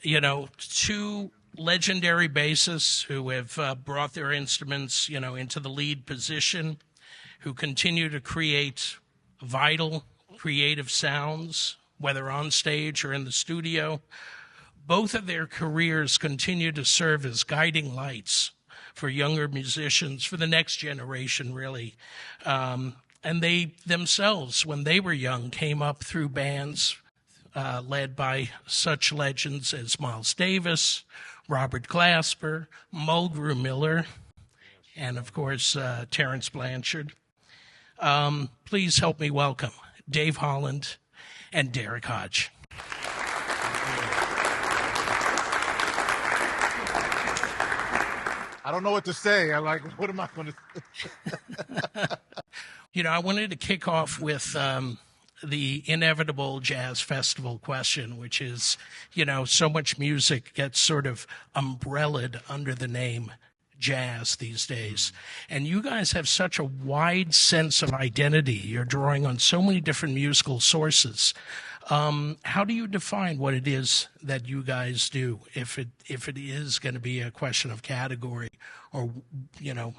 two legendary bassists who have brought their instruments, into the lead position, who continue to create vital, creative sounds, whether on stage or in the studio. Both of their careers continue to serve as guiding lights for younger musicians, for the next generation, really. And they themselves, when they were young, came up through bands led by such legends as Miles Davis, Robert Glasper, Mulgrew Miller, and, of course, Terence Blanchard. Please help me welcome Dave Holland and Derrick Hodge. I don't know what to say. What am I going to say? I wanted to kick off with the inevitable jazz festival question, which is, so much music gets sort of umbrellaed under the name jazz these days. And you guys have such a wide sense of identity. You're drawing on so many different musical sources. How do you define what it is that you guys do, if it is going to be a question of category, or,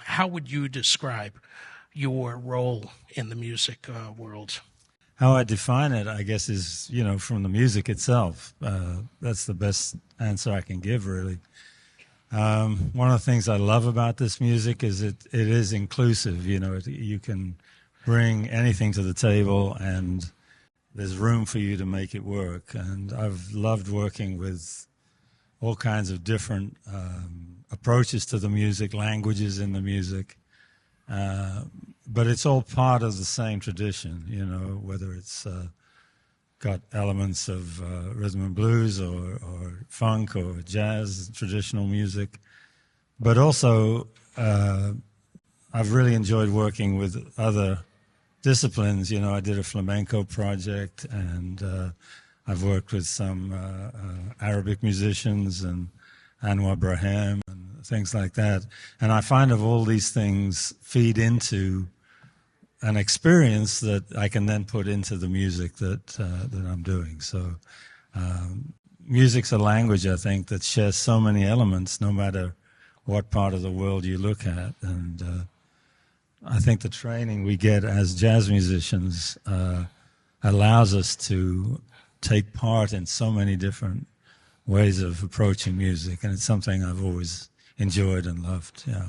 how would you describe your role in the music world? How I define it, I guess, is, from the music itself. That's the best answer I can give, really. One of the things I love about this music is it is inclusive. You can bring anything to the table, and there's room for you to make it work. And I've loved working with all kinds of different approaches to the music, languages in the music. But it's all part of the same tradition, whether it's got elements of rhythm and blues or funk or jazz, traditional music. But also, I've really enjoyed working with other disciplines. I did a flamenco project, and I've worked with some Arabic musicians and Anwar Brahim and things like that. And I find of all these things feed into an experience that I can then put into the music that I'm doing. So music's a language, I think, that shares so many elements no matter what part of the world you look at. And I think the training we get as jazz musicians allows us to take part in so many different ways of approaching music, and it's something I've always enjoyed and loved. Yeah,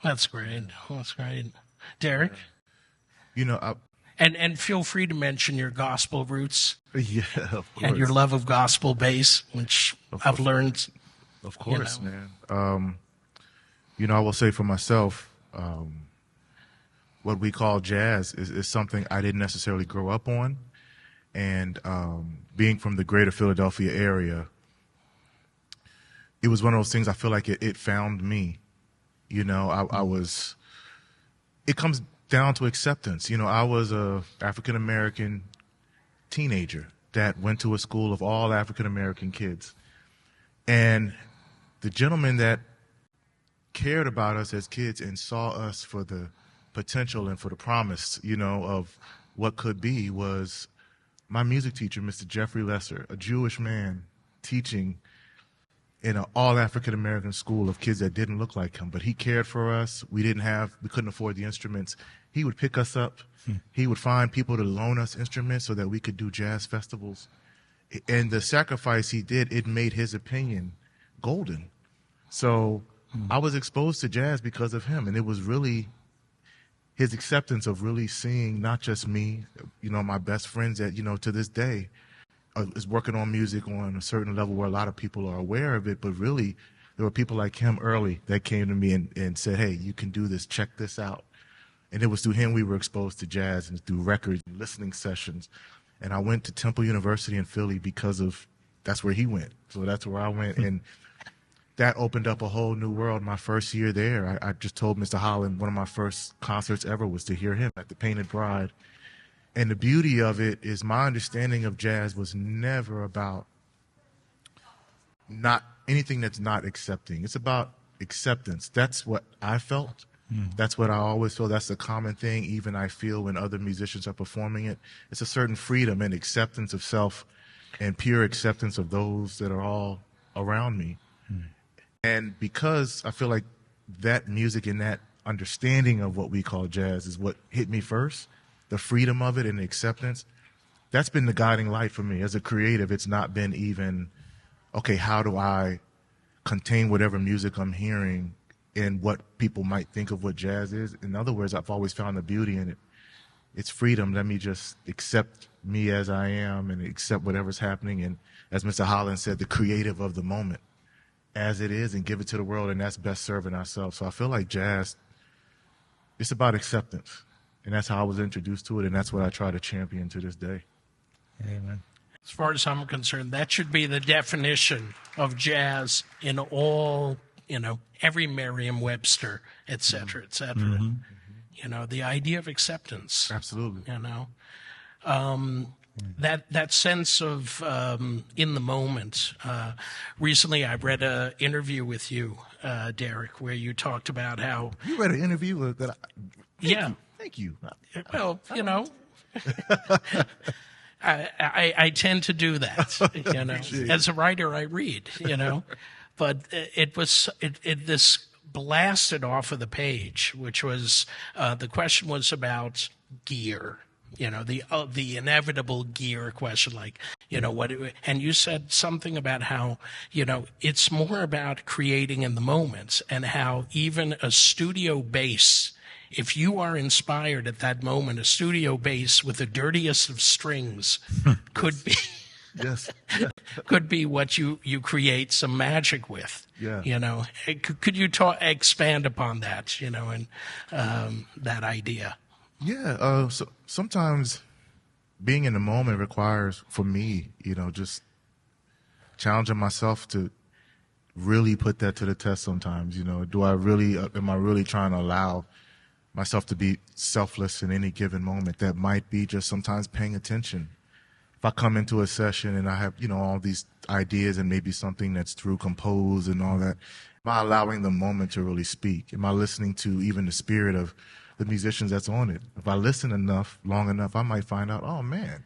that's great. That's great, Derrick. And feel free to mention your gospel roots. Yeah, of course. And your love of gospel bass, which I've learned. Of course, man. I will say for myself, what we call jazz is something I didn't necessarily grow up on. And being from the greater Philadelphia area, it was one of those things I feel like it found me. It comes down to acceptance. I was a African-American teenager that went to a school of all African-American kids. And the gentleman that cared about us as kids and saw us for the potential and for the promise, of what could be was my music teacher, Mr. Jeffrey Lesser, a Jewish man teaching in an all African-American school of kids that didn't look like him. But he cared for us. We couldn't afford the instruments. He would pick us up. He would find people to loan us instruments so that we could do jazz festivals. And the sacrifice he did, it made his opinion golden. So I was exposed to jazz because of him. And it was really his acceptance of really seeing not just me, my best friends that, to this day is working on music on a certain level where a lot of people are aware of it. But really, there were people like him early that came to me and said, hey, you can do this. Check this out. And it was through him we were exposed to jazz, and through records and listening sessions. And I went to Temple University in Philly because that's where he went. So that's where I went. And that opened up a whole new world. My first year there, I just told Mr. Holland one of my first concerts ever was to hear him at the Painted Bride. And the beauty of it is my understanding of jazz was never about not anything that's not accepting. It's about acceptance. That's what I felt. That's what I always feel. That's a common thing, even I feel when other musicians are performing it. It's a certain freedom and acceptance of self and pure acceptance of those that are all around me. And because I feel like that music and that understanding of what we call jazz is what hit me first, the freedom of it and the acceptance, that's been the guiding light for me. As a creative, it's not been even, okay, how do I contain whatever music I'm hearing in what people might think of what jazz is? In other words, I've always found the beauty in it. It's freedom. Let me just accept me as I am and accept whatever's happening. And as Mr. Holland said, the creative of the moment as it is, and give it to the world, and that's best serving ourselves. So I feel like jazz, it's about acceptance. And that's how I was introduced to it, and that's what I try to champion to this day. Amen. As far as I'm concerned, that should be the definition of jazz in all, every Merriam-Webster, et cetera, et cetera. Mm-hmm. The idea of acceptance. Absolutely. That sense of in the moment. Recently, I read an interview with you, Derrick, where you talked about how... You read an interview that Thank you. Well, I tend to do that, As a writer, I read, But this blasted off of the page, which was, the question was about gear, the inevitable gear question, like, and you said something about how, it's more about creating in the moments, and how even a studio bass, if you are inspired at that moment, a studio bass with the dirtiest of strings could be could be what you create some magic with. Yeah. Could you expand upon that, and that idea? Yeah. So sometimes being in the moment requires, for me, just challenging myself to really put that to the test sometimes. Do I really, am I really trying to allow myself to be selfless in any given moment? That might be just sometimes paying attention. If I come into a session and I have, all these ideas and maybe something that's through compose and all that, am I allowing the moment to really speak? Am I listening to even the spirit of the musicians that's on it? If I listen long enough, I might find out, oh man,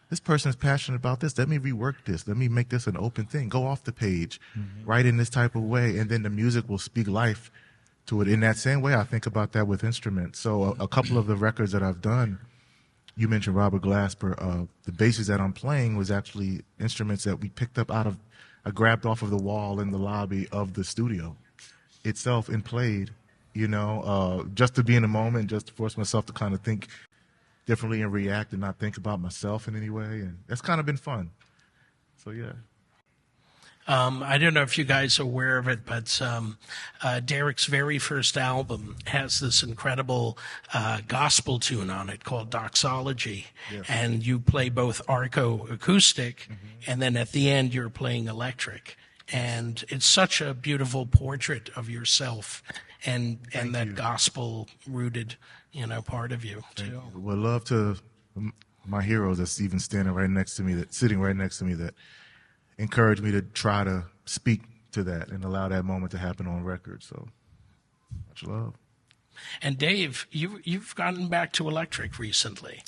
this person is passionate about this. Let me rework this. Let me make this an open thing. Go off the page, write in this type of way, and then the music will speak life to it. In that same way, I think about that with instruments. So a couple of the records that I've done, you mentioned Robert Glasper. The basses that I'm playing was actually instruments that we picked up I grabbed off of the wall in the lobby of the studio itself and played, just to be in the moment, just to force myself to kind of think differently and react and not think about myself in any way. And that's kind of been fun. So, yeah. I don't know if you guys are aware of it, but Derrick's very first album has this incredible gospel tune on it called Doxology. Yes. And you play both arco acoustic, and then at the end you're playing electric. And it's such a beautiful portrait of yourself and that gospel-rooted, part of you, too. Well, love to my heroes that's even sitting right next to me, that encouraged me to try to speak to that and allow that moment to happen on record. So much love. And Dave, you've gotten back to electric recently.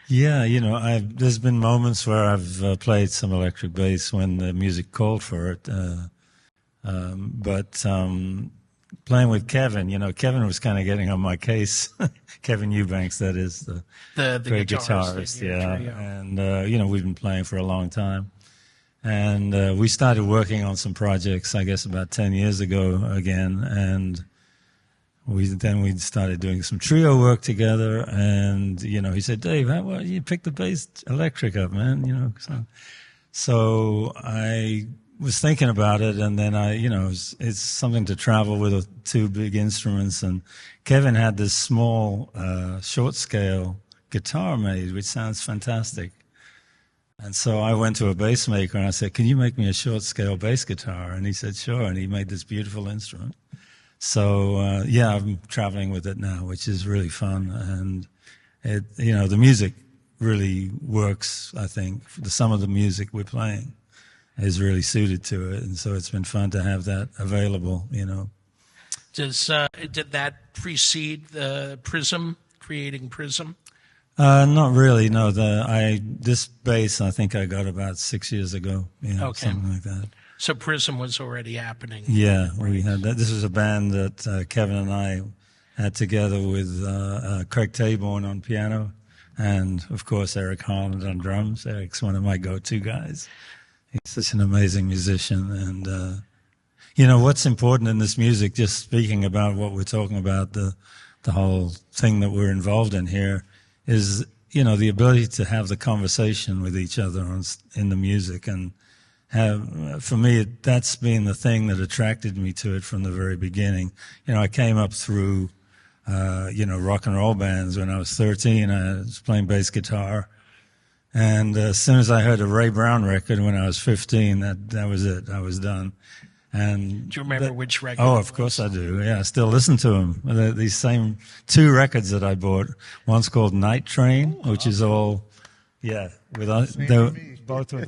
Yeah, there's been moments where I've played some electric bass when the music called for it. But playing with Kevin, Kevin was kind of getting on my case. Kevin Eubanks, that is, the great guitarist. Yeah, and we've been playing for a long time. And we started working on some projects, I guess, about 10 years ago again. And we started doing some trio work together. And, he said, Dave, how about you pick the bass electric up, man? So I was thinking about it. And then it's something to travel with two big instruments. And Kevin had this small short scale guitar made, which sounds fantastic. And so I went to a bass maker and I said, can you make me a short scale bass guitar? And he said, sure. And he made this beautiful instrument. So, I'm traveling with it now, which is really fun. And the music really works, I think. Some of the music we're playing is really suited to it. And so it's been fun to have that available, Did that precede the Prism, creating Prism? Not really, no. This bass I think I got about 6 years ago. Yeah, Okay. something like that. So Prism was already happening. Yeah, we had that. This was a band that Kevin and I had together with Craig Taborn on piano, and of course Derrick Hodge on drums. Eric's one of my go-to guys. He's such an amazing musician, and what's important in this music. Just speaking about what we're talking about, the whole thing that we're involved in here is the ability to have the conversation with each other in the music, and for me, that's been the thing that attracted me to it from the very beginning. I came up through, rock and roll bands when I was 13. I was playing bass guitar. And as soon as I heard a Ray Brown record when I was 15, that was it. I was done. And do you remember which record? Oh, of course I do. Yeah, I still listen to them. These same two records that I bought. One's called Night Train, which is all, both with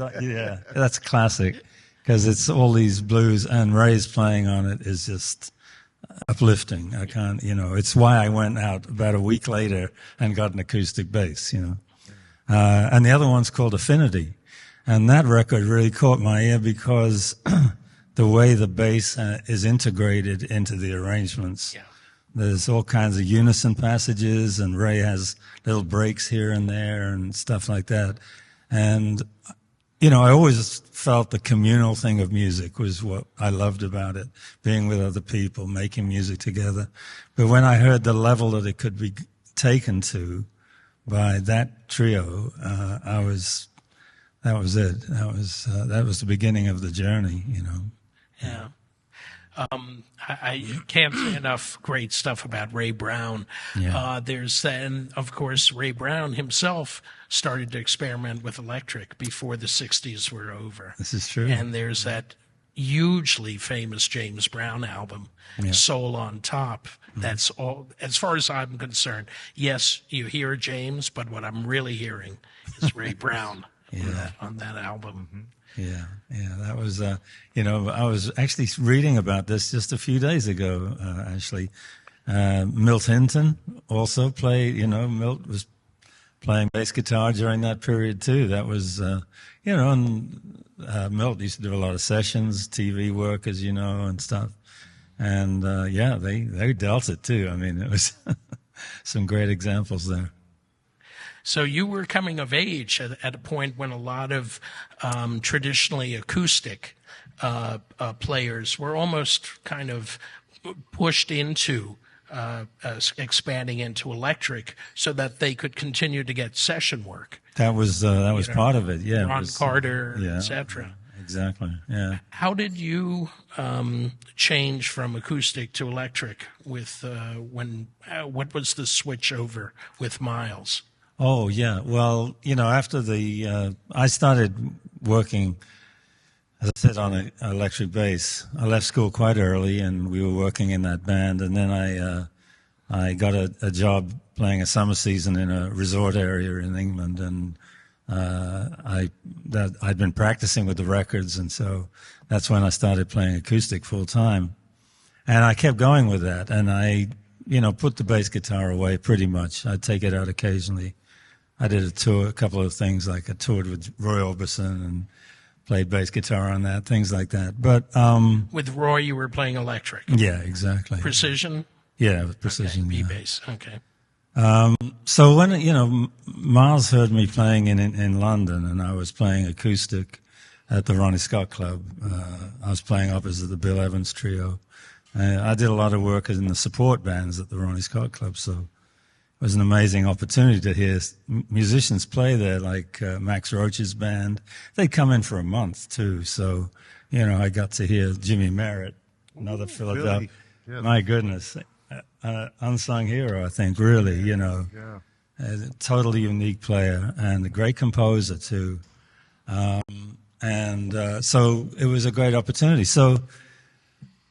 that's classic because it's all these blues, and Ray's playing on it is just uplifting. I can't, it's why I went out about a week later and got an acoustic bass, and the other one's called Affinity, and that record really caught my ear because the way the bass is integrated into the arrangements. Yeah. There's all kinds of unison passages, and Ray has little breaks here and there and stuff like that. And, I always felt the communal thing of music was what I loved about it, being with other people, making music together. But when I heard the level that it could be taken to by that trio, that was it. That was the beginning of the journey, Yeah. I can't say enough great stuff about Ray Brown. Yeah. And of course, Ray Brown himself started to experiment with electric before the 60s were over. This is true. And there's that hugely famous James Brown album, Soul on Top. Mm-hmm. That's all, as far as I'm concerned. Yes, you hear James, but what I'm really hearing is Ray Brown on that album. Mm-hmm. Yeah, that was, I was actually reading about this just a few days ago, actually. Milt Hinton also played, Milt was playing bass guitar during that period too. That was, and Milt used to do a lot of sessions, TV work, as you know, and stuff. And, they dealt it too. I mean, it was some great examples there. So you were coming of age at a point when a lot of traditionally acoustic players were almost kind of pushed into expanding into electric so that they could continue to get session work. That was part of it, yeah. Ron Carter, etc. Exactly, yeah. How did you change from acoustic to electric with what was the switch over with Miles? Oh, yeah. Well, after I started working, as I said, on an electric bass. I left school quite early, and we were working in that band. And then I got a job playing a summer season in a resort area in England. And I'd been practicing with the records, and so that's when I started playing acoustic full time. And I kept going with that, and I, put the bass guitar away pretty much. I'd take it out occasionally. I did a couple of things, like I toured with Roy Orbison and played bass guitar on that, things like that. But with Roy, you were playing electric. Yeah, exactly. Precision. Yeah, with precision. Okay, B-bass. Okay. So when Miles heard me playing in London, and I was playing acoustic at the Ronnie Scott Club, I was playing opposite the Bill Evans Trio. I did a lot of work in the support bands at the Ronnie Scott Club, so it was an amazing opportunity to hear musicians play there, like Max Roach's band. They'd come in for a month, too. So, I got to hear Jimmy Merritt, another Philadelphia. Really? My goodness. Unsung hero, I think, really, a totally unique player and a great composer, too. So it was a great opportunity. So,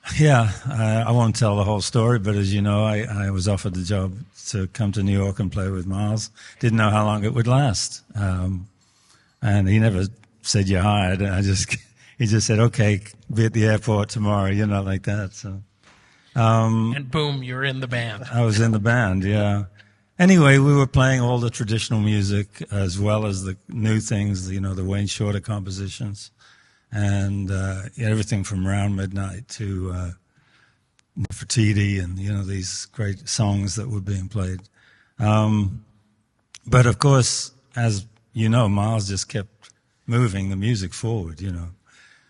I won't tell the whole story, but as you know, I was offered the job to come to New York and play with Miles. Didn't know how long it would last. And he never said you're hired. He just said, okay, be at the airport tomorrow, like that. So, and boom, you're in the band. I was in the band, yeah. anyway, we were playing all the traditional music as well as the new things, you know, the Wayne Shorter compositions, and everything from Round Midnight to Nefertiti, and, you know, these great songs that were being played. But of course, as you know, Miles just kept moving the music forward, you know.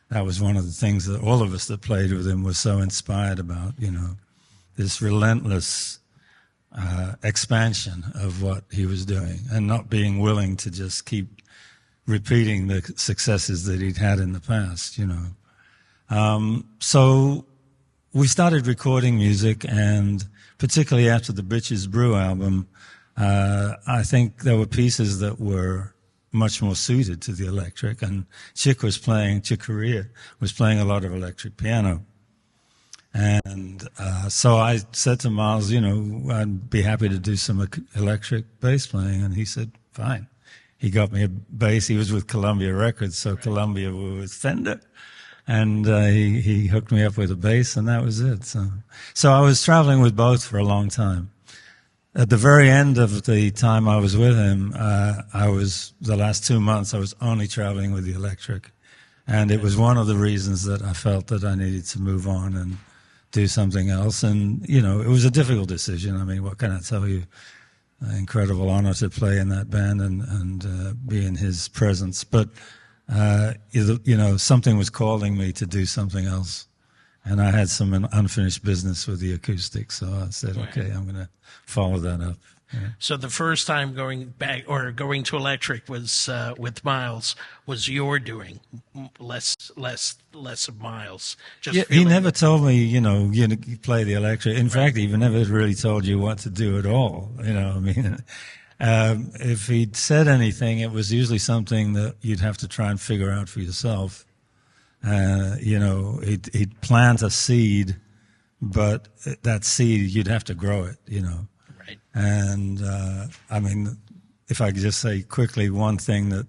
That was one of the things that all of us that played with him were so inspired about, you know, this relentless expansion of what he was doing and not being willing to just keep repeating the successes that he'd had in the past, you know. So we started recording music, and particularly after the Bitches Brew album, I think there were pieces that were much more suited to the electric, and Chick Corea was playing a lot of electric piano. And so I said to Miles, you know, I'd be happy to do some electric bass playing, and he said, fine. He got me a bass. He was with Columbia Records, so right. Columbia was Fender. And he hooked me up with a bass, and that was it. So I was traveling with both for a long time. At the very end of the time I was with him, the last 2 months, I was only traveling with the electric. And it was one of the reasons that I felt that I needed to move on and do something else. And, you know, it was a difficult decision. I mean, what can I tell you? Incredible honor to play in that band and be in his presence. But, you know, something was calling me to do something else. And I had some unfinished business with the acoustic, so I said, okay, I'm going to follow that up. Yeah. So the first time going back or going to electric was with Miles was your doing, less of Miles. He never told me, you know, you play the electric. In fact, he never really told you what to do at all. You know, I mean, if he'd said anything, it was usually something that you'd have to try and figure out for yourself. You know, he'd plant a seed, but that seed, you'd have to grow it, you know. Right. And, I mean, if I could just say quickly one thing that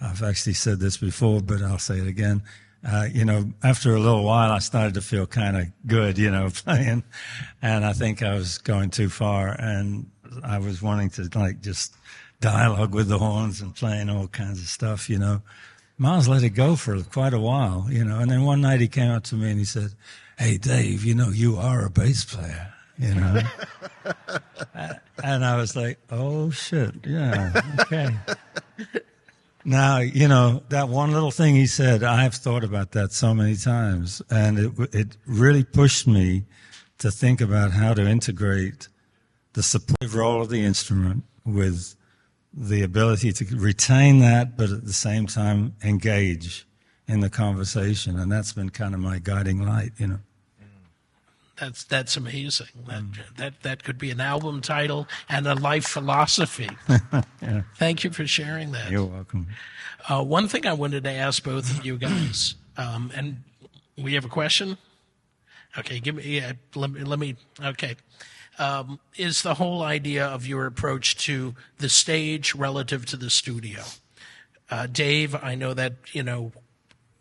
I've actually said this before, but I'll say it again. You know, after a little while, I started to feel kind of good, you know, playing. And I think I was going too far, and I was wanting to, like, just dialogue with the horns and playing all kinds of stuff, you know. Miles let it go for quite a while, you know, and then one night he came up to me and he said, hey, Dave, you know, you are a bass player, you know. And I was like, oh, shit, yeah, okay. Now, you know, that one little thing he said, I've thought about that so many times, and it really pushed me to think about how to integrate the supportive role of the instrument with the ability to retain that, but at the same time engage in the conversation, and that's been kind of my guiding light, you know. That's amazing. That could be an album title and a life philosophy. Yeah. Thank you for sharing that. You're welcome. One thing I wanted to ask both of you guys, and we have a question. Okay, let me. Okay. Is the whole idea of your approach to the stage relative to the studio. Dave, I know that, you know,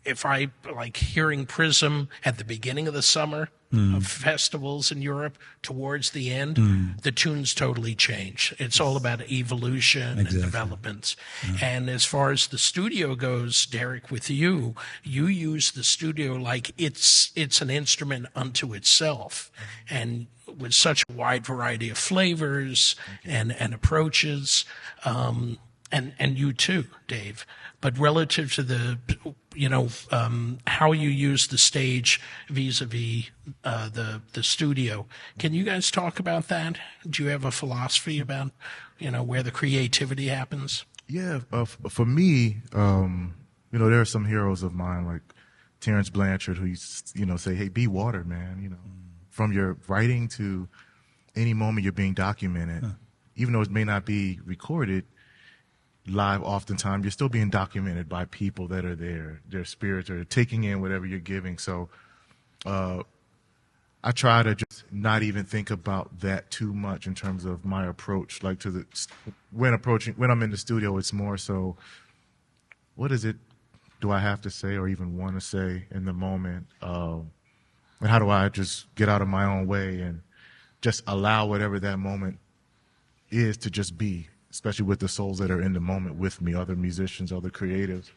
if I like hearing Prism at the beginning of the summer of festivals in Europe towards the end, the tunes totally change. It's all about evolution and development. And as far as the studio goes, Derrick, with you use the studio like it's an instrument unto itself. And with such a wide variety of flavors and approaches, and you too, Dave. But relative to the, you know, how you use the stage vis-a-vis the studio, can you guys talk about that? Do you have a philosophy about, you know, where the creativity happens? Yeah, for me, you know, there are some heroes of mine like Terrence Blanchard who, you know, say, hey, be water, man, you know. From your writing to any moment you're being documented, even though it may not be recorded live oftentimes, you're still being documented by people that are there. Their spirits are taking in whatever you're giving. So I try to just not even think about that too much in terms of my approach. Like when I'm in the studio, it's more so, what is it do I have to say or even want to say in the moment? And how do I just get out of my own way and just allow whatever that moment is to just be, especially with the souls that are in the moment with me, other musicians, other creatives,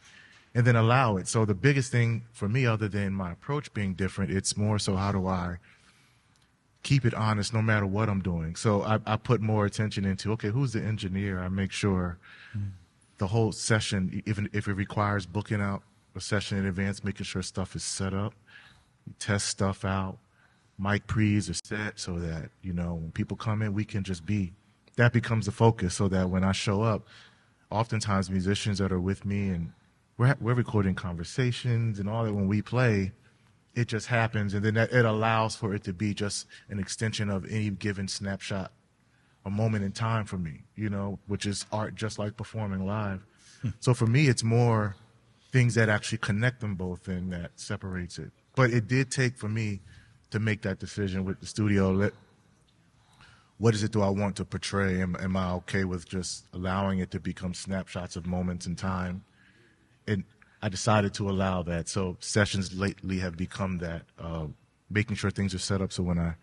and then allow it. So the biggest thing for me, other than my approach being different, it's more so how do I keep it honest no matter what I'm doing. So I put more attention into, okay, who's the engineer? I make sure the whole session, even if it requires booking out a session in advance, making sure stuff is set up, test stuff out, mic pre's are set so that, you know, when people come in, we can just be. That becomes the focus so that when I show up, oftentimes musicians that are with me and we're recording conversations and all that when we play, it just happens, and then it allows for it to be just an extension of any given snapshot, a moment in time for me, you know, which is art just like performing live. So for me, it's more things that actually connect them both and that separates it. But it did take for me to make that decision with the studio. What is it do I want to portray? Am I okay with just allowing it to become snapshots of moments in time? And I decided to allow that. So sessions lately have become that, making sure things are set up so when I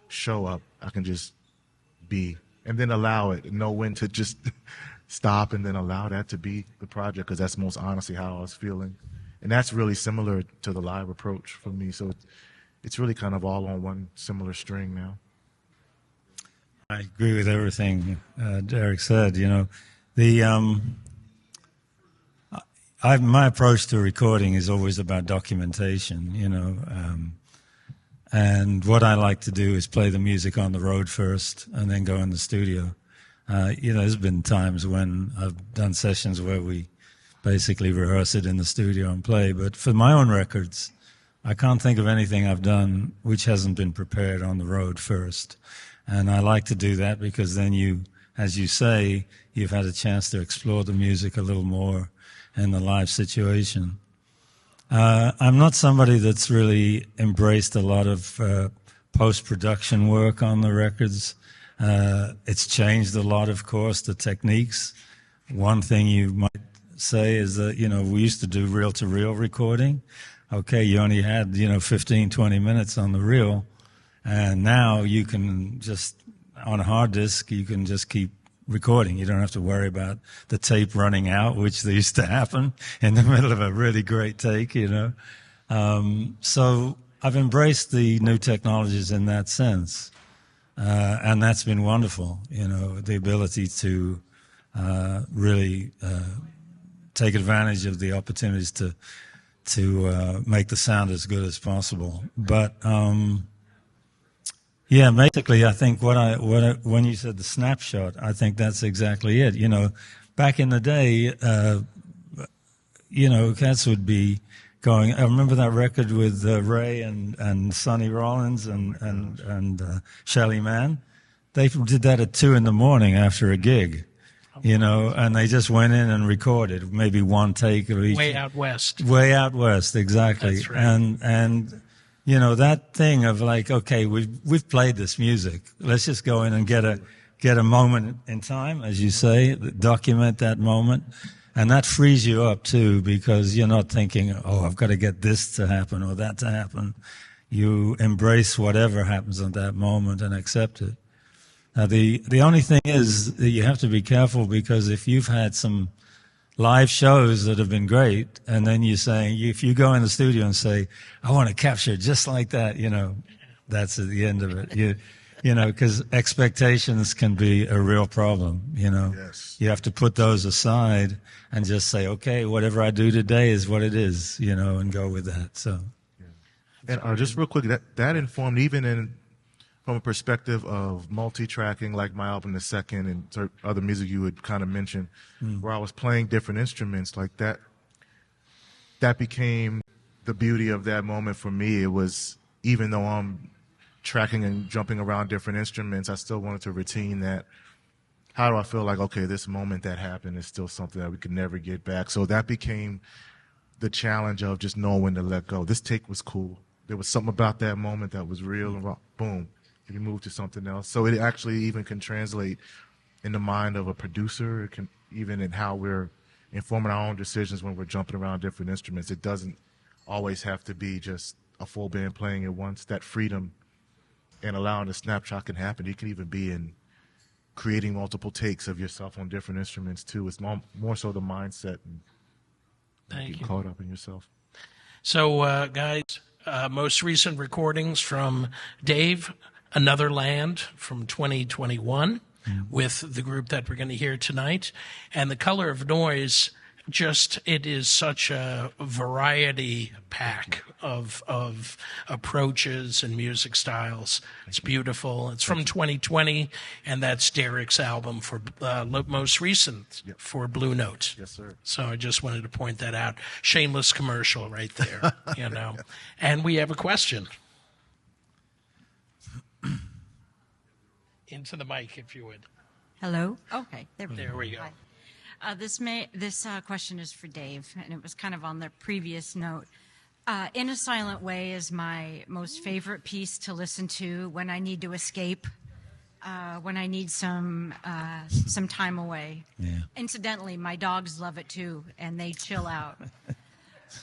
show up, I can just be, and then allow it, know when to just stop and then allow that to be the project, because that's most honestly how I was feeling. And that's really similar to the live approach for me. So it's really kind of all on one similar string now. I agree with everything Derrick said. You know, my approach to recording is always about documentation, you know, and what I like to do is play the music on the road first and then go in the studio. You know, there's been times when I've done sessions where we basically rehearse it in the studio and play, but for my own records, I can't think of anything I've done which hasn't been prepared on the road first. And I like to do that because then you, as you say, you've had a chance to explore the music a little more in the live situation. I'm not somebody that's really embraced a lot of post-production work on the records. It's changed a lot, of course, the techniques. One thing you might say is that, you know, we used to do reel-to-reel recording. Okay, you only had, you know, 15, 20 minutes on the reel, and now you can just, on a hard disk, you can just keep recording. You don't have to worry about the tape running out, which used to happen in the middle of a really great take, you know. So I've embraced the new technologies in that sense, and that's been wonderful, you know, the ability to really take advantage of the opportunities to make the sound as good as possible. But yeah, basically, I think when you said the snapshot, I think that's exactly it. You know, back in the day, you know, cats would be going. I remember that record with Ray and Sonny Rollins and Shelly Manne. They did that at 2 a.m. after a gig. You know, and they just went in and recorded maybe one take of each. Way out west. Way out west, exactly. That's right. And you know, that thing of like, okay, we've played this music. Let's just go in and get a moment in time, as you say, document that moment, and that frees you up too, because you're not thinking, oh, I've got to get this to happen or that to happen. You embrace whatever happens at that moment and accept it. Now, the only thing is that you have to be careful, because if you've had some live shows that have been great, and then you're saying, if you go in the studio and say, I want to capture it just like that, you know, that's at the end of it. You know, because expectations can be a real problem, you know. Yes. You have to put those aside and just say, okay, whatever I do today is what it is, you know, and go with that. So, yeah. And just real quick, that informed even from a perspective of multi-tracking, like my album The Second and other music you would kind of mention, where I was playing different instruments like that. That became the beauty of that moment for me. It was, even though I'm tracking and jumping around different instruments, I still wanted to retain that. How do I feel like, okay, this moment that happened is still something that we could never get back. So that became the challenge of just knowing when to let go. This take was cool. There was something about that moment that was real, and boom, you move to something else. So it actually even can translate in the mind of a producer. It can even in how we're informing our own decisions when we're jumping around different instruments. It doesn't always have to be just a full band playing at once. That freedom and allowing the snapshot can happen. It can even be in creating multiple takes of yourself on different instruments too. It's more so the mindset and Thank you. Caught up in yourself. So, guys, most recent recordings from Dave, Another Land from 2021 with the group that we're going to hear tonight. And The Color of Noise, it is such a variety pack of approaches and music styles. It's beautiful. It's from 2020, and that's Derrick's album for most recent for Blue Note. Yes, sir. So I just wanted to point that out. Shameless commercial right there, you know. And we have a question. Into the mic, if you would. Hello? Okay, There we go. Hi. This question is for Dave, and it was kind of on the previous note. In a Silent Way is my most favorite piece to listen to when I need to escape, when I need some time away. Yeah. Incidentally, my dogs love it too, and they chill out.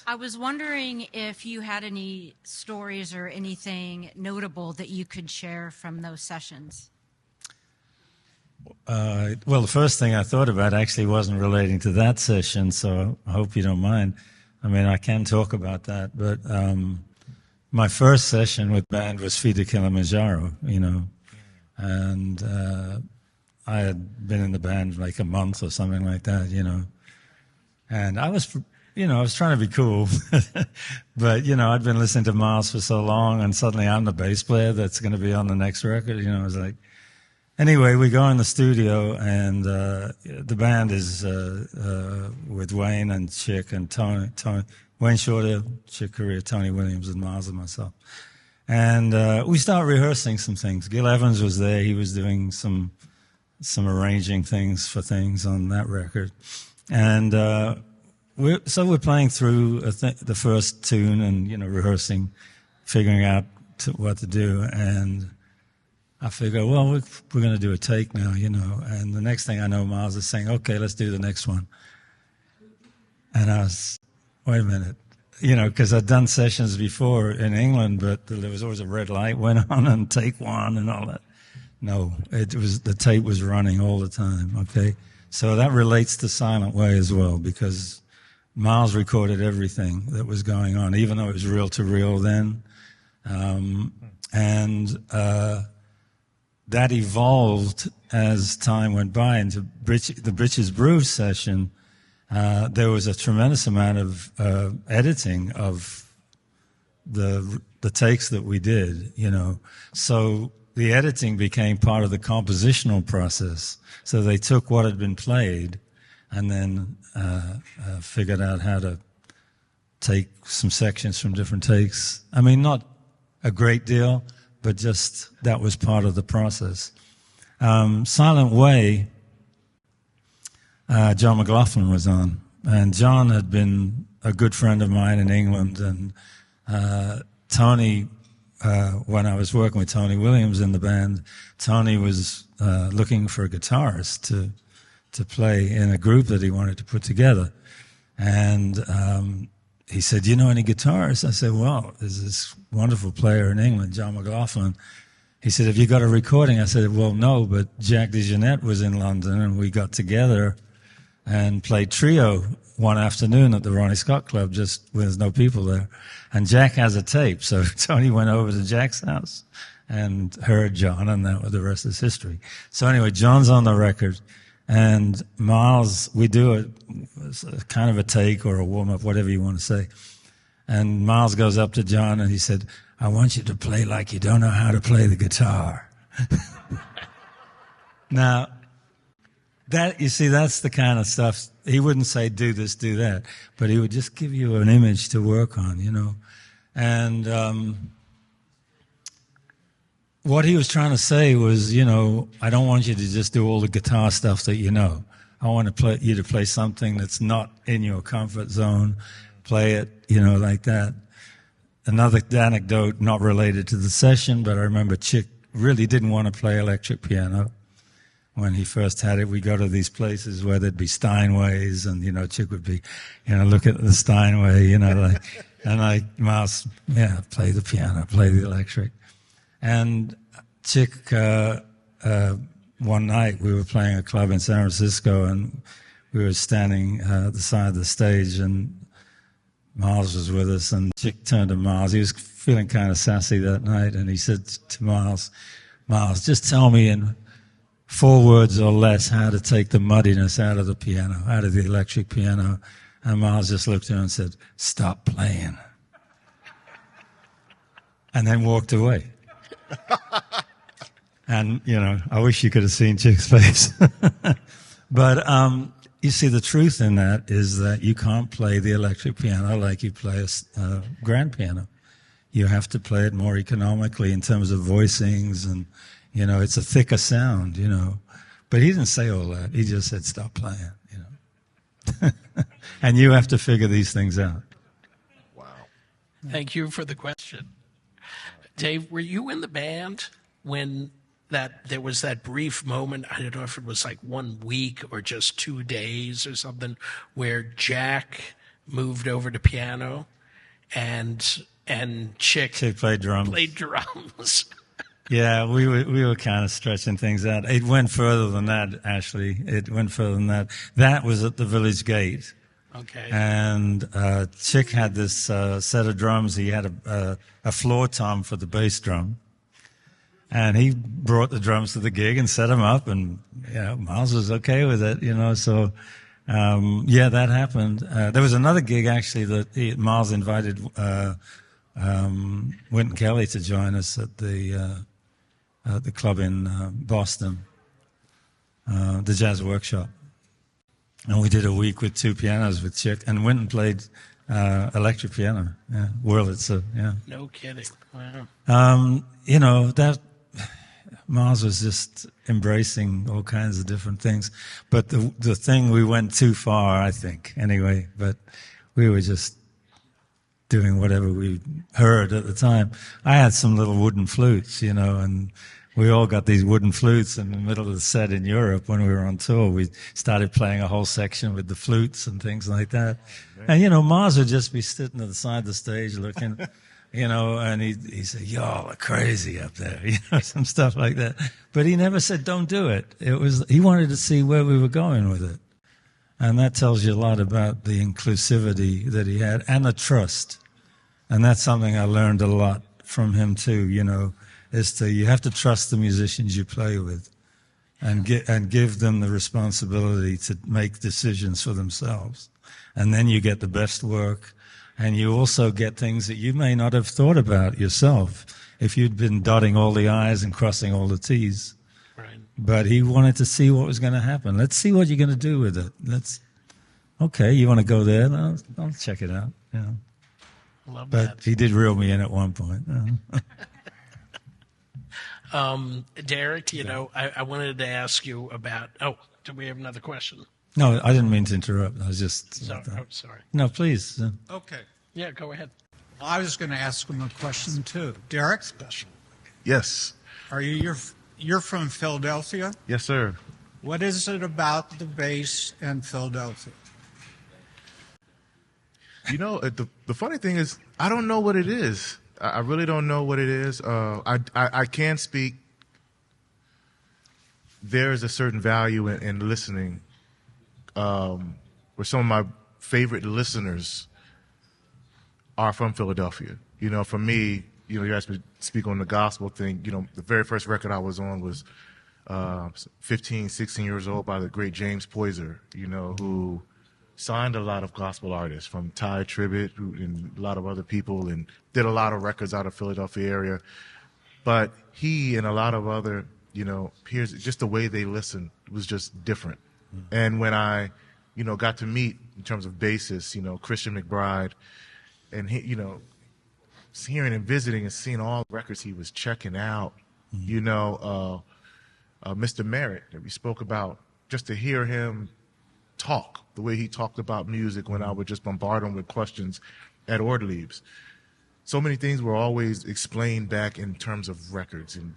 I was wondering if you had any stories or anything notable that you could share from those sessions. Well, the first thing I thought about actually wasn't relating to that session, so I hope you don't mind. I mean, I can talk about that, but my first session with band was Feed the Kilimanjaro, you know, and I had been in the band like a month or something like that, you know, and I was trying to be cool, but, you know, I'd been listening to Miles for so long, and suddenly I'm the bass player that's going to be on the next record, you know, I was like, anyway, we go in the studio, and the band is with Wayne and Chick and Tony, Wayne Shorter, Chick Corea, Tony Williams, and Miles and myself. And we start rehearsing some things. Gil Evans was there. He was doing some arranging things for things on that record. And we're playing through the first tune and, you know, rehearsing, figuring out what to do. And I figure, well, we're going to do a take now, you know. And the next thing I know, Miles is saying, okay, let's do the next one. And I was, wait a minute, you know, because I'd done sessions before in England, but there was always a red light went on and take one and all that. No, the tape was running all the time, okay? So that relates to Silent Way as well, because Miles recorded everything that was going on, even though it was reel-to-reel then. That evolved as time went by into the Britches Brew session. There was a tremendous amount of editing of the takes that we did, you know. So the editing became part of the compositional process. So they took what had been played and then figured out how to take some sections from different takes. I mean, not a great deal, but just that was part of the process. Silent Way, John McLaughlin was on, and John had been a good friend of mine in England, and Tony, when I was working with Tony Williams in the band, Tony was looking for a guitarist to play in a group that he wanted to put together. And he said, do you know any guitarists? I said, well, there's this wonderful player in England, John McLaughlin. He said, have you got a recording? I said, well, no, but Jack DeJohnette was in London, and we got together and played trio one afternoon at the Ronnie Scott Club, just when there's no people there. And Jack has a tape, so Tony went over to Jack's house and heard John, and the rest is history. So anyway, John's on the record. And Miles, we do a kind of a take or a warm-up, whatever you want to say. And Miles goes up to John and he said, I want you to play like you don't know how to play the guitar. Now, you see, that's the kind of stuff, he wouldn't say do this, do that, but he would just give you an image to work on, you know. And what he was trying to say was, you know, I don't want you to just do all the guitar stuff that you know. I want you to play something that's not in your comfort zone. Play it, you know, like that. Another anecdote, not related to the session, but I remember Chick really didn't want to play electric piano. When he first had it, we go to these places where there'd be Steinways, and, you know, Chick would be, you know, look at the Steinway, you know, like, and Mouse, yeah, play the piano, play the electric. And Chick one night we were playing a club in San Francisco, and we were standing at the side of the stage, and Miles was with us, and Chick turned to Miles. He was feeling kind of sassy that night, and he said to Miles, just tell me in 4 words or less how to take the muddiness out of the piano, out of the electric piano. And Miles just looked at him and said, stop playing. And then walked away. And, I wish you could have seen Chick's face. But you see, the truth in that is that you can't play the electric piano like you play a grand piano. You have to play it more economically in terms of voicings, and, it's a thicker sound, But he didn't say all that. He just said, stop playing, And you have to figure these things out. Wow. Thank you for the question. Dave, were you in the band when there was that brief moment, I don't know if it was like 1 week or just 2 days or something, where Jack moved over to piano and Chick played drums. Yeah, we were kind of stretching things out. It went further than that, actually. It went further than that. That was at the Village Gate. Okay. And Chick had this set of drums. He had a floor tom for the bass drum. And he brought the drums to the gig and set them up, and Miles was okay with it, So, that happened. There was another gig actually that Miles invited Wynton Kelly to join us at the club in Boston, the Jazz Workshop, and we did a week with 2 pianos with Chick, and Wynton played electric piano, Wurlitzer, No kidding. Wow. That. Miles was just embracing all kinds of different things. But the thing, we went too far, I think, anyway. But we were just doing whatever we heard at the time. I had some little wooden flutes, and we all got these wooden flutes in the middle of the set in Europe when we were on tour. We started playing a whole section with the flutes and things like that. And, Miles would just be sitting at the side of the stage looking... and he said, y'all are crazy up there, some stuff like that. But he never said, don't do it. He wanted to see where we were going with it. And that tells you a lot about the inclusivity that he had and the trust. And that's something I learned a lot from him too, you have to trust the musicians you play with and give them the responsibility to make decisions for themselves. And then you get the best work. And you also get things that you may not have thought about yourself if you'd been dotting all the I's and crossing all the T's. Right. But he wanted to see what was going to happen. Let's see what you're going to do with it. Okay, you want to go there? I'll check it out. Love but that. He did reel me in at one point. Derrick, I wanted to ask you about... Oh, do we have another question? No, I didn't mean to interrupt. I was just... sorry. No, please. Okay. Yeah, go ahead. Well, I was going to ask him a question, too. Derrick? Yes. You're from Philadelphia? Yes, sir. What is it about the bass in Philadelphia? The funny thing is, I don't know what it is. I really don't know what it is. I can speak. There is a certain value in listening. Where some of my favorite listeners are from Philadelphia. For me, you asked me to speak on the gospel thing. The very first record I was on was 15, 16 years old by the great James Poyser, who signed a lot of gospel artists, from Ty Tribbett and a lot of other people, and did a lot of records out of Philadelphia area. But he and a lot of other, peers, just the way they listened was just different. And when I, got to meet, in terms of bassists, Christian McBride, and he, hearing and visiting and seeing all the records he was checking out, Mr. Merritt that we spoke about, just to hear him talk, the way he talked about music when I would just bombard him with questions at Ortlieb's. So many things were always explained back in terms of records and,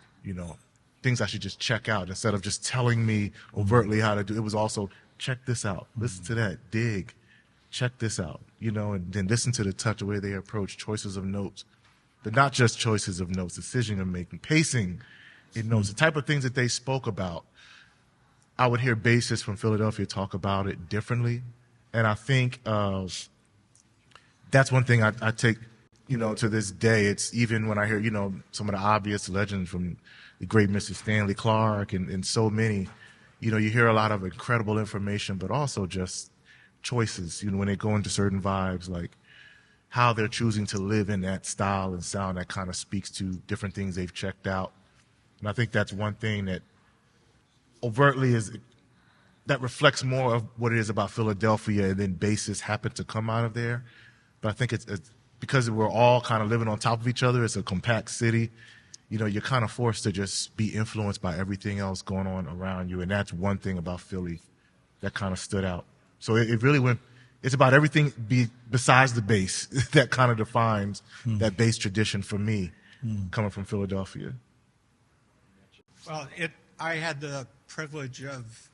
things I should just check out instead of just telling me overtly how to do it. It was also, check this out, listen to that, dig, check this out, and then listen to the touch, the way they approach choices of notes, but not just choices of notes, decision making, pacing in notes, the type of things that they spoke about, I would hear bassists from Philadelphia talk about it differently. And I think that's one thing I take, to this day. It's even when I hear, some of the obvious legends from the great Mr. Stanley Clarke and so many, you hear a lot of incredible information, but also just choices, when they go into certain vibes, like how they're choosing to live in that style and sound that kind of speaks to different things they've checked out. And I think that's one thing that overtly that reflects more of what it is about Philadelphia, and then bassists happen to come out of there. But I think it's because we're all kind of living on top of each other. It's a compact city. You're kind of forced to just be influenced by everything else going on around you. And that's one thing about Philly that kind of stood out. So it really went, it's about everything besides the bass that kind of defines that bass tradition for me coming from Philadelphia. Well, I had the privilege of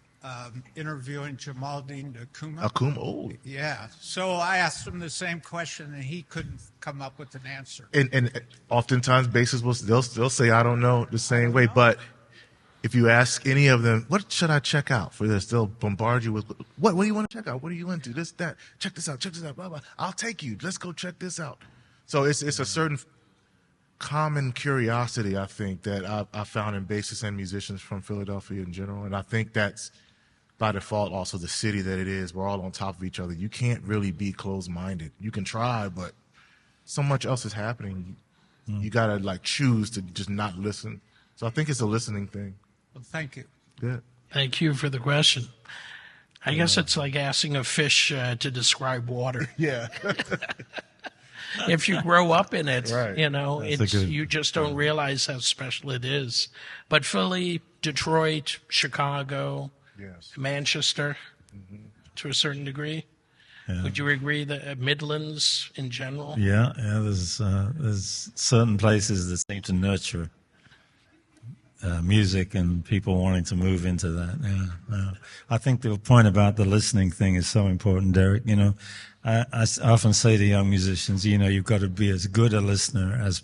interviewing Jamaldeen Akuma. Akuma, oh. Yeah. So I asked him the same question, and he couldn't come up with an answer. And oftentimes bassists they'll say, I don't know, the same way. But if you ask any of them, what should I check out for this? They'll bombard you with, what do you want to check out? What are you into? This, that. Check this out, blah, blah. I'll take you. Let's go check this out. So it's a certain common curiosity, I think, that I found in bassists and musicians from Philadelphia in general. And I think that's, by default, also the city that it is. We're all on top of each other. You can't really be closed-minded. You can try, but so much else is happening. You got to, choose to just not listen. So I think it's a listening thing. Well, thank you. Good. Thank you for the question. I guess it's like asking a fish to describe water. Yeah. If you grow up in it, Right. you just don't realize how special it is. But Philly, Detroit, Chicago, Yes. Manchester, to a certain degree. Yeah. Would you agree that Midlands in general? Yeah. There's certain places that seem to nurture music and people wanting to move into that. Yeah. I think the point about the listening thing is so important, Derrick. I often say to young musicians, you've got to be as good a listener as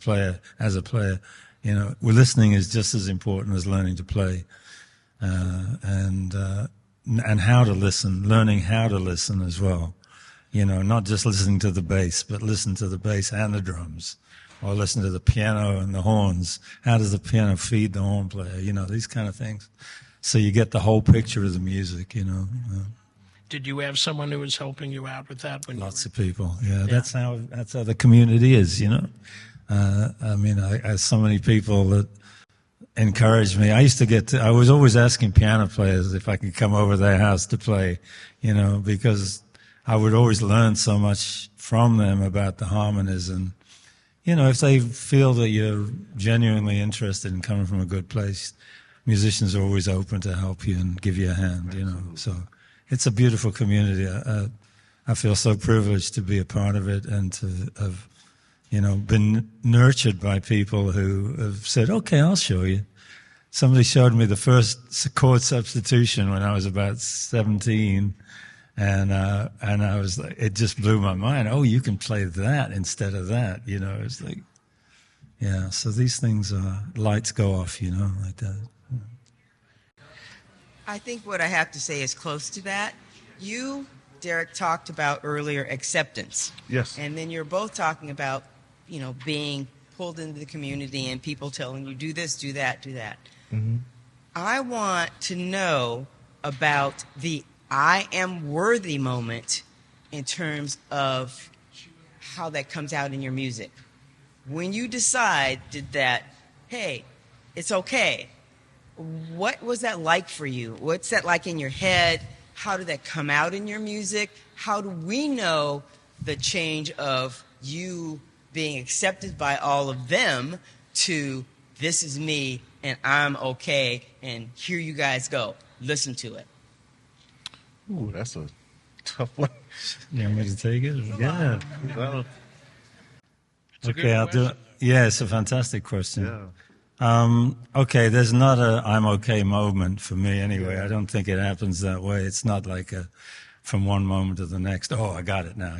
a player. Listening is just as important as learning to play, and how to listen, learning how to listen as well. Not just listening to the bass, but listen to the bass and the drums, or listen to the piano and the horns. How does the piano feed the horn player? These kind of things. So you get the whole picture of the music, Did you have someone who was helping you out with that? Lots of people. Yeah, that's how the community is, I have so many people that encouraged me. I was always asking piano players if I could come over to their house to play, because I would always learn so much from them about the harmonies. And, if they feel that you're genuinely interested in coming from a good place, musicians are always open to help you and give you a hand, So it's a beautiful community. I feel so privileged to be a part of it and to have, been nurtured by people who have said, okay, I'll show you. Somebody showed me the first chord substitution when I was about 17. And I was like, it just blew my mind. Oh, you can play that instead of that. It's like, yeah. So these things, lights go off, like that. I think what I have to say is close to that. You, Derrick, talked about earlier acceptance. Yes. And then you're both talking about, being pulled into the community and people telling you, do this, do that, do that. Mm-hmm. I want to know about the I am worthy moment in terms of how that comes out in your music. When you decided that, hey, it's okay, what was that like for you? What's that like in your head? How did that come out in your music? How do we know the change of you being accepted by all of them to this is me and I'm okay and here you guys go. Listen to it. Ooh, that's a tough one. You want me to take it? Yeah. Okay, I'll do it. Yeah, it's a fantastic question. Yeah. Okay, there's not a I'm okay moment for me anyway. I don't think it happens that way. It's not like from one moment to the next, oh, I got it now,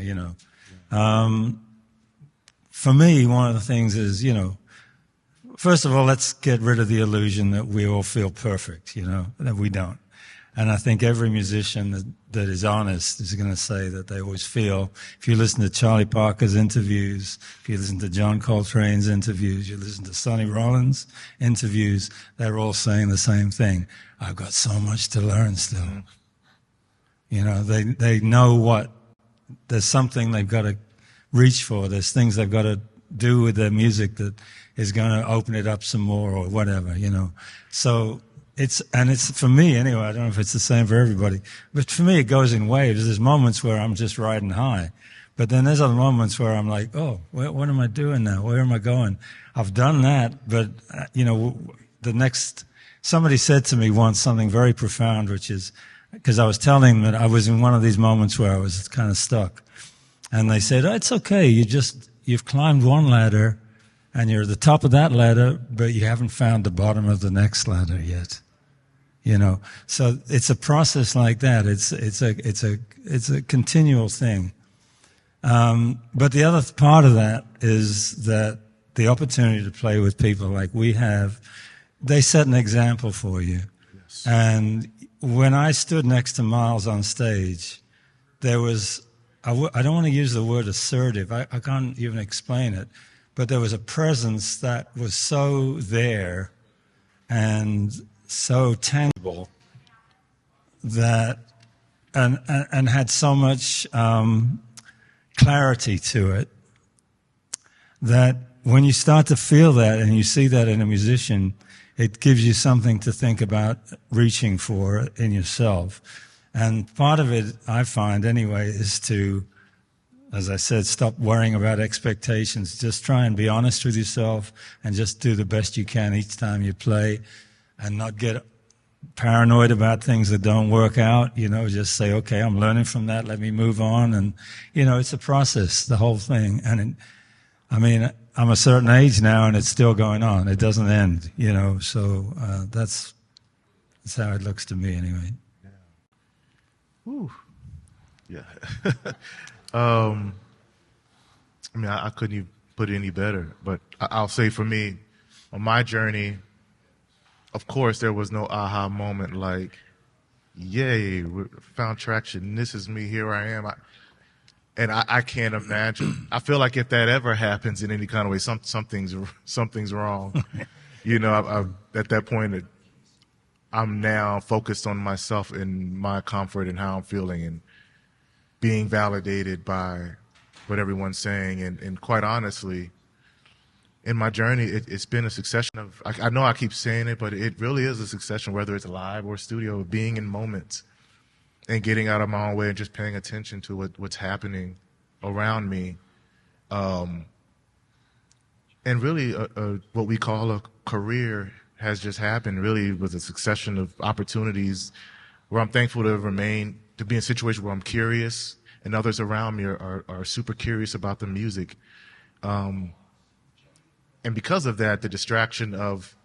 For me, one of the things is, first of all, let's get rid of the illusion that we all feel perfect, that we don't. And I think every musician that is honest is going to say that they always feel, if you listen to Charlie Parker's interviews, if you listen to John Coltrane's interviews, you listen to Sonny Rollins' interviews, they're all saying the same thing. I've got so much to learn still. Mm-hmm. You know, they know there's something they've got to reach for. There's things they've got to do with their music that is going to open it up some more or whatever, you know. So it's for me anyway, I don't know if it's the same for everybody, but for me it goes in waves. There's moments where I'm just riding high, but then there's other moments where I'm like, oh, what am I doing now? Where am I going? I've done that, but, you know, somebody said to me once something very profound, which is, because I was telling them that I was in one of these moments where I was kind of stuck. And they said, oh, it's okay, you've climbed one ladder, and you're at the top of that ladder, but you haven't found the bottom of the next ladder yet. You know, so it's a process like that. It's a continual thing. But the other part of that is that the opportunity to play with people like we have, they set an example for you. Yes. And when I stood next to Miles on stage, there was, I don't want to use the word assertive, I can't even explain it, but there was a presence that was so there and so tangible that, and had so much clarity to it, that when you start to feel that and you see that in a musician, it gives you something to think about reaching for in yourself. And part of it, I find anyway, is to, as I said, stop worrying about expectations. Just try and be honest with yourself and just do the best you can each time you play and not get paranoid about things that don't work out. You know, just say, okay, I'm learning from that. Let me move on. And, you know, it's a process, the whole thing. And I mean, I'm a certain age now and it's still going on. It doesn't end, you know, so that's how it looks to me anyway. Yeah. Whew. Yeah. I mean, I couldn't even put it any better, but I'll say for me, on my journey, of course, there was no aha moment like, yay, we found traction. This is me. Here I am. I can't imagine. I feel like if that ever happens in any kind of way, something's wrong. You know, at that point, I'm now focused on myself and my comfort and how I'm feeling and being validated by what everyone's saying. And quite honestly, in my journey, it's been a succession of, I know I keep saying it, but it really is a succession, whether it's live or studio, of being in moments and getting out of my own way and just paying attention to what's happening around me. And really, what we call a career has just happened, really, with a succession of opportunities where I'm thankful to be in a situation where I'm curious and others around me are super curious about the music. And because of that, the distraction of,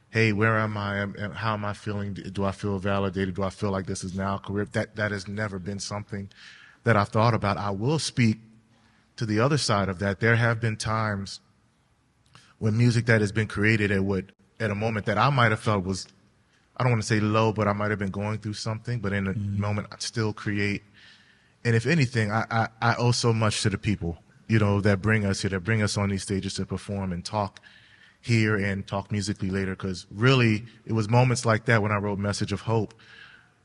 hey, where am I? How am I feeling? Do I feel validated? Do I feel like this is now a career? That has never been something that I've thought about. I will speak to the other side of that. There have been times when music that has been created at a moment that I might have felt was, I don't want to say low, but I might have been going through something, but in a moment I still create. And if anything, I owe so much to the people, you know, that bring us here, that bring us on these stages to perform and talk here and talk musically later, because really it was moments like that when I wrote Message of Hope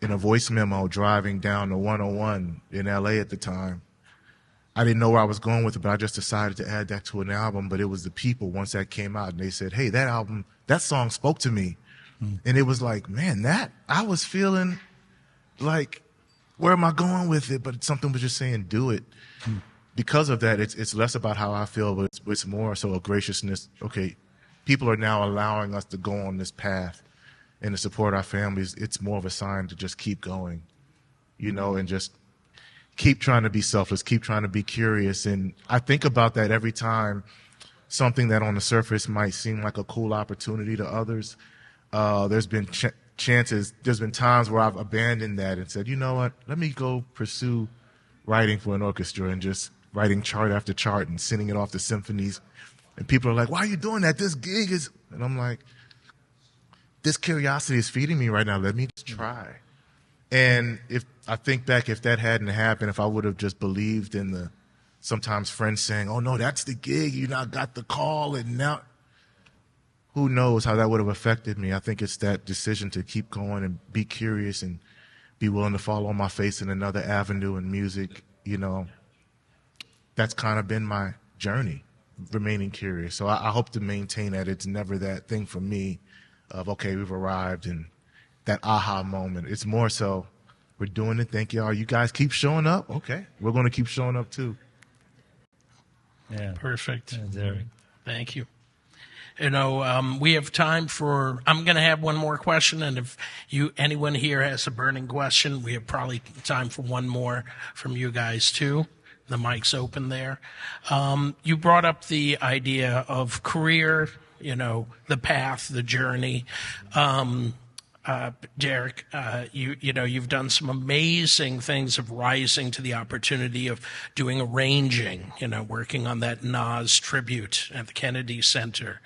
in a voice memo driving down the 101 in LA at the time. I didn't know where I was going with it, but I just decided to add that to an album. But it was the people, once that came out, and they said, hey, that song spoke to me. And it was like, man, I was feeling like, where am I going with it? But something was just saying, do it. Because of that, it's less about how I feel, but it's more so a graciousness. Okay, people are now allowing us to go on this path and to support our families. It's more of a sign to just keep going, you know, and just keep trying to be selfless, keep trying to be curious. And I think about that every time something that on the surface might seem like a cool opportunity to others. There's been chances, there's been times where I've abandoned that and said, you know what, let me go pursue writing for an orchestra and just writing chart after chart and sending it off to symphonies. And people are like, why are you doing that? This gig is, and I'm like, this curiosity is feeding me right now. Let me just try. And if I think back, if that hadn't happened, if I would have just believed in the sometimes friends saying, "Oh no, that's the gig, you not got the call," and now who knows how that would have affected me. I think it's that decision to keep going and be curious and be willing to follow my face in another avenue in music. You know, that's kind of been my journey, remaining curious. So I hope to maintain that. It's never that thing for me of, okay, we've arrived and that aha moment. It's more so, we're doing it. Thank y'all. You guys keep showing up. Okay, we're going to keep showing up too. Yeah. Perfect. Yeah, Derrick. Thank you. You know, we have time for, I'm going to have one more question, and if anyone here has a burning question, we have probably time for one more from you guys too. The mic's open there. You brought up the idea of career, you know, the path, the journey. Derrick, you know, you've done some amazing things of rising to the opportunity of doing arranging, you know, working on that Nas tribute at the Kennedy Center,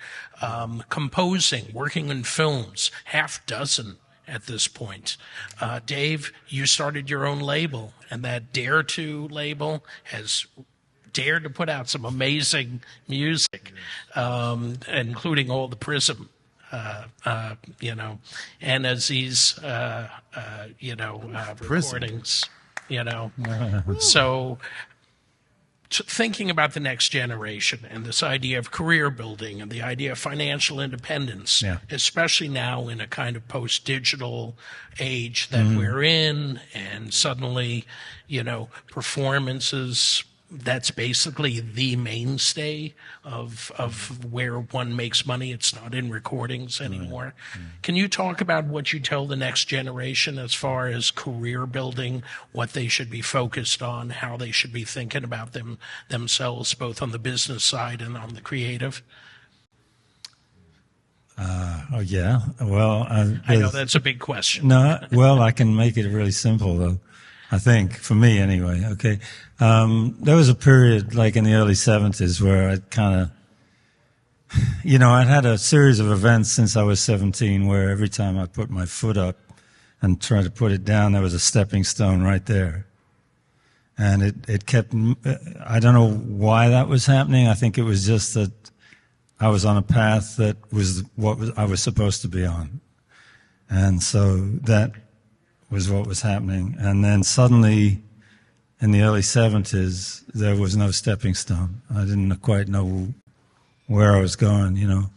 composing, working in films, half dozen at this point. Dave, you started your own label, and that Dare To label has dared to put out some amazing music, including all the Prism. You know, and as these, you know, recordings, you know, so thinking about the next generation and this idea of career building and the idea of financial independence, especially now in a kind of post-digital age that we're in, and suddenly, you know, performances, that's basically the mainstay of where one makes money. It's not in recordings anymore. Can you talk about what you tell the next generation as far as career building, what they should be focused on, how they should be thinking about themselves, both on the business side and on the creative? Oh, yeah. Well, I know that's a big question. No, well, I can make it really simple, though. I think, for me anyway, okay. There was a period, like in the early 70s, where I'd kind of, you know, I'd had a series of events since I was 17 where every time I put my foot up and tried to put it down, there was a stepping stone right there. And it kept, I don't know why that was happening. I think it was just that I was on a path that was what I was supposed to be on. And so that was what was happening. And then suddenly, in the early 70s, there was no stepping stone. I didn't quite know where I was going, you know.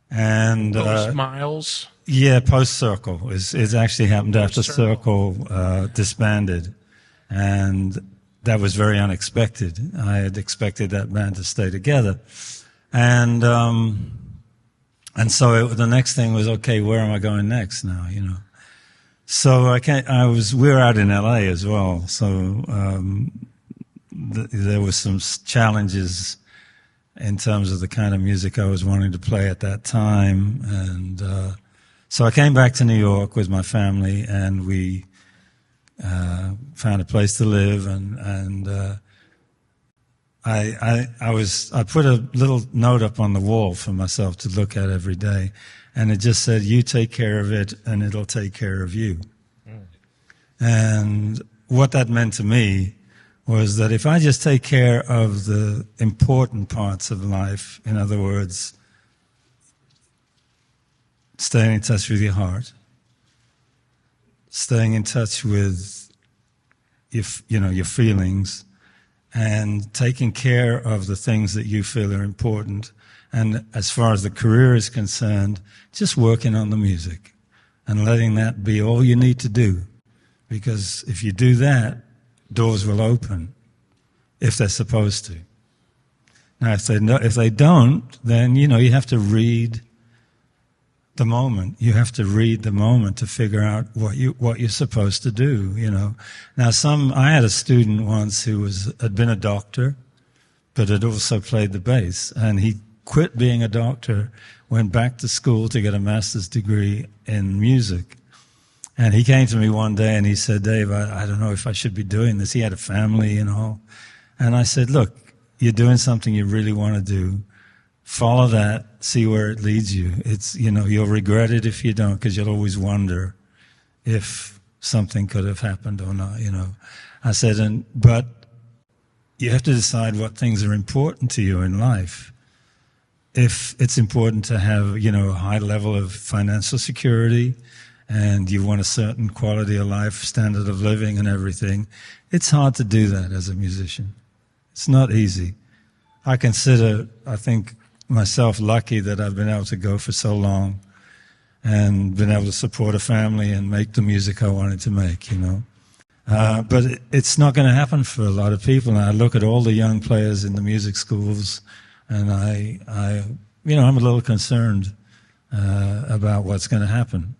And Miles? Yeah, post-Circle. It actually happened after Circle disbanded. And that was very unexpected. I had expected that band to stay together. And so the next thing was, okay, where am I going next now, you know? So we were out in LA as well. So there was some challenges in terms of the kind of music I was wanting to play at that time. And so I came back to New York with my family, and we found a place to live. And I put a little note up on the wall for myself to look at every day. And it just said, you take care of it, and it'll take care of you. And what that meant to me was that if I just take care of the important parts of life, in other words, staying in touch with your heart, staying in touch with your feelings, and taking care of the things that you feel are important, and as far as the career is concerned, just working on the music and letting that be all you need to do. Because if you do that, doors will open if they're supposed to. Now, if they don't, then, you know, you have to read the moment. You have to read the moment to figure out what you're supposed to do, you know. Now, I had a student once who had been a doctor, but had also played the bass, and he quit being a doctor, went back to school to get a master's degree in music. And he came to me one day and he said, Dave, I don't know if I should be doing this. He had a family and all. And I said, look, you're doing something you really want to do. Follow that, see where it leads you. It's, you know, you'll regret it if you don't, because you'll always wonder if something could have happened or not, you know. I said, but you have to decide what things are important to you in life. If it's important to have, you know, a high level of financial security and you want a certain quality of life, standard of living and everything, it's hard to do that as a musician. It's not easy. I think myself lucky that I've been able to go for so long and been able to support a family and make the music I wanted to make, you know. But it's not going to happen for a lot of people. And I look at all the young players in the music schools, and I'm a little concerned about what's going to happen.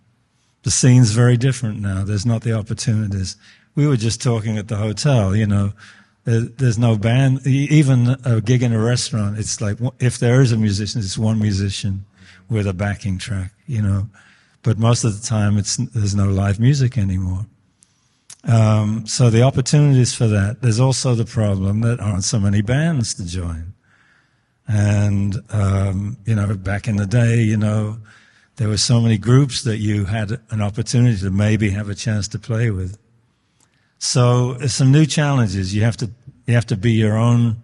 The scene's very different now. There's not the opportunities. We were just talking at the hotel, you know. There's no band. Even a gig in a restaurant, it's like if there is a musician, it's one musician with a backing track, you know. But most of the time, there's no live music anymore. So the opportunities for that. There's also the problem that aren't so many bands to join. And, you know, back in the day, you know, there were so many groups that you had an opportunity to maybe have a chance to play with. So there's some new challenges. You have to be your own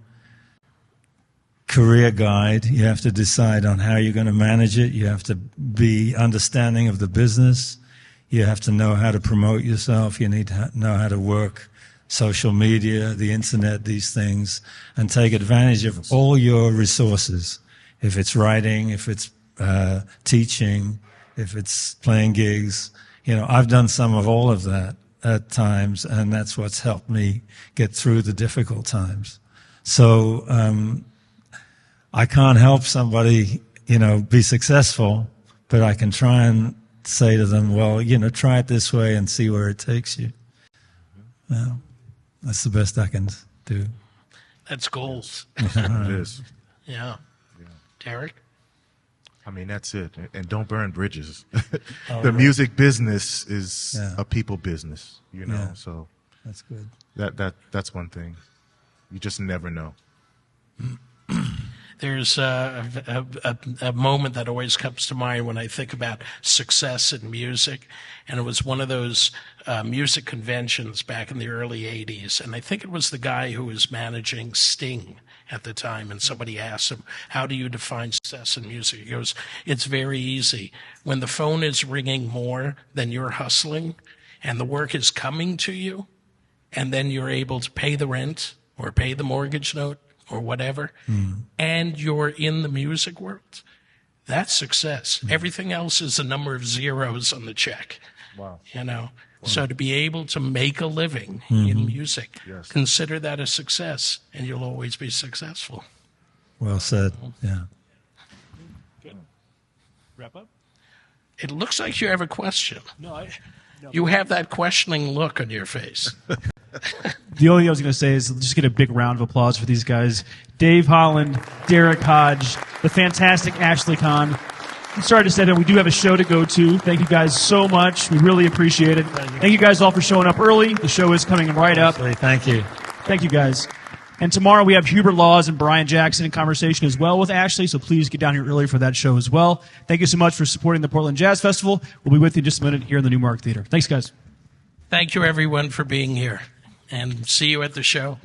career guide. You have to decide on how you're going to manage it. You have to be understanding of the business. You have to know how to promote yourself. You need to know how to work social media, the internet, these things, and take advantage of all your resources. If it's writing, if it's teaching, if it's playing gigs. You know, I've done some of all of that at times, and that's what's helped me get through the difficult times. So I can't help somebody, you know, be successful, but I can try and say to them, well, you know, try it this way and see where it takes you. Well, that's the best I can do. That's goals. It is. Yeah. Derrick? I mean, that's it. And don't burn bridges. The music business is a people business, you know. Yeah. So that's good. That's one thing. You just never know. There's a moment that always comes to mind when I think about success in music, and it was one of those music conventions back in the early 80s, and I think it was the guy who was managing Sting at the time, and somebody asked him, how do you define success in music? He goes, it's very easy. When the phone is ringing more than you're hustling, and the work is coming to you, and then you're able to pay the rent or pay the mortgage note, or whatever, and you're in the music world, that's success. Everything else is a number of zeros on the check. Wow. You know? Wow. So to be able to make a living in music, consider that a success, and you'll always be successful. Well said, yeah. Good. Wrap up? It looks like you have a question. No. You have that questioning look on your face. The only thing I was going to say is just get a big round of applause for these guys. Dave Holland, Derrick Hodge, the fantastic Ashley Kahn. I'm sorry to say that we do have a show to go to. Thank you guys so much. We really appreciate it. Thank you guys all for showing up early. The show is coming right up. Thank you. Thank you guys. And tomorrow we have Hubert Laws and Brian Jackson in conversation as well with Ashley, so please get down here early for that show as well. Thank you so much for supporting the Portland Jazz Festival. We'll be with you in just a minute here in the Newmark Theater. Thanks, guys. Thank you, everyone, for being here, and see you at the show.